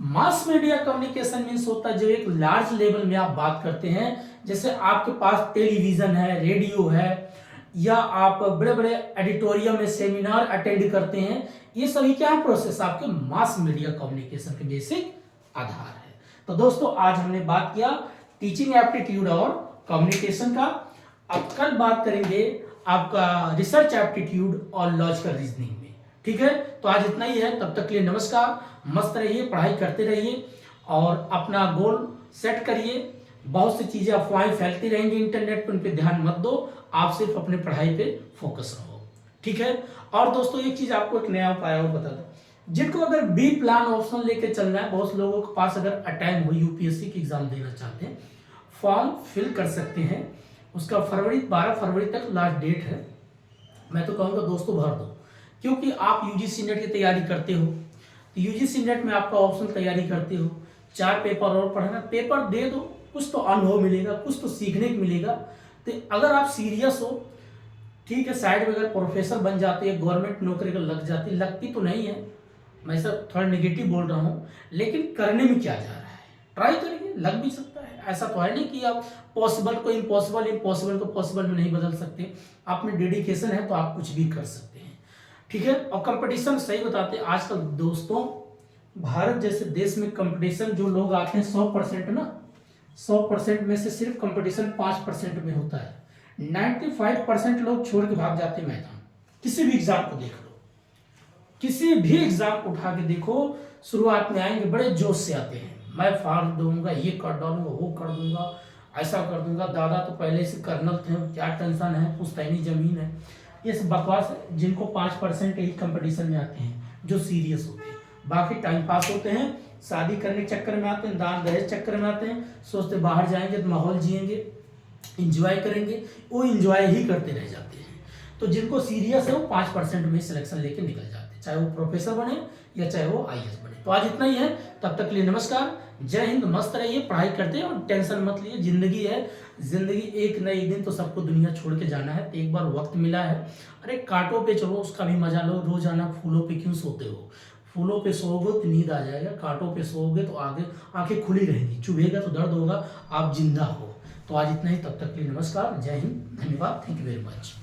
Mass media communication means होता है जो एक लार्ज लेवल में आप बात करते हैं, जैसे आपके पास टेलीविजन है, रेडियो है, या आप बड़े बड़े एडिटोरियम में सेमिनार अटेंड करते हैं। ये सभी क्या है प्रोसेस, आपके मास मीडिया कम्युनिकेशन के बेसिक आधार है। तो दोस्तों आज हमने बात किया टीचिंग एप्टीट्यूड और कम्युनिकेशन का। अब कल बात करेंगे आपका रिसर्च एप्टीट्यूड और लॉजिकल रीजनिंग में। ठीक है, तो आज इतना ही है। तब तक के लिए नमस्कार, मस्त रहिए, पढ़ाई करते रहिए और अपना गोल सेट करिए। बहुत सी चीजें अफवाहें फैलती रहेंगी इंटरनेट पर, उन पर ध्यान मत दो, आप सिर्फ अपने पढ़ाई पे फोकस रहो। ठीक है, और दोस्तों एक चीज आपको एक नया उपाय और बता दो, जिनको अगर बी प्लान ऑप्शन लेके चलना है, बहुत लोगों के पास अगर अटेम्प्ट हो यूपीएससी की एग्जाम देना चाहते हैं, फॉर्म फिल कर सकते हैं। उसका 12 फरवरी तक लास्ट डेट है। मैं तो कहूँगा दोस्तों भर दो, क्योंकि आप यूजीसी नेट की तैयारी करते हो, तो यूजीसी नेट में आपका ऑप्शन तैयारी करते हो, 4 पेपर और पढ़ना, पेपर दे दो, कुछ तो अनुभव मिलेगा, कुछ तो सीखने को मिलेगा। तो अगर आप सीरियस हो, ठीक है, साइड में अगर प्रोफेसर बन जाते हैं, गवर्नमेंट नौकरी का लग जाती, लगती तो नहीं है, मैं सब थोड़ा नेगेटिव बोल रहा हूँ, लेकिन करने में क्या जा रहा है, ट्राई करिए, लग भी सकता है। ऐसा तो है नहीं कि आप पॉसिबल को इम्पॉसिबल, इम्पॉसिबल को पॉसिबल में नहीं बदल सकते। आप में डेडिकेशन है तो आप कुछ भी कर सकते हैं। ठीक है, और कंपटीशन सही बताते हैं आजकल दोस्तों, भारत जैसे देश में कंपटीशन जो लोग आते हैं 100% ना, 100% में से सिर्फ कंपटीशन 5% में होता है। 95% लोग छोड़ के भाग जाते हैं मैदान। किसी भी एग्जाम को देख लो, किसी भी एग्जाम को उठा के देखो, शुरुआत में आएंगे बड़े जोश से आते हैं, मैं फाड़ दूंगा, ये कर डालूंगा, वो कर दूंगा, ऐसा कर दूंगा, दादा तो पहले से कर्नल थे, क्या टेंशन है, पुश्तैनी जमीन है। ये सब बकवास है। जिनको 5% ही कंपटीशन में आते हैं, जो सीरियस होते हैं, बाकी टाइम पास होते हैं, शादी करने के चक्कर में आते हैं, दान दहेज चक्कर में आते हैं, सोचते बाहर जाएंगे तो माहौल जिएंगे, इंजॉय करेंगे, वो इंजॉय ही करते रह जाते हैं। तो जिनको सीरियस है वो 5% में सिलेक्शन लेके निकल जाते हैं, चाहे वो प्रोफेसर बने या चाहे वो IAS बने। तो आज इतना ही है, तब तक के लिए नमस्कार, जय हिंद, मस्त रहिए, पढ़ाई करते हैं और टेंशन मत लिए। जिंदगी है, जिंदगी एक न एक दिन तो सबको दुनिया छोड़ के जाना है। तो एक बार वक्त मिला है, अरे कांटों पे चलो, उसका भी मजा लो। रोजाना फूलों पे क्यों सोते हो, फूलों पे सोओगे तो नींद आ जाएगा, कांटों पे सोओगे तो आगे आंखें खुली रहेगी, चुभेगा तो दर्द होगा, आप जिंदा हो। तो आज इतना ही, तब तक के लिए नमस्कार, जय हिंद, धन्यवाद, थैंक यू वेरी मच।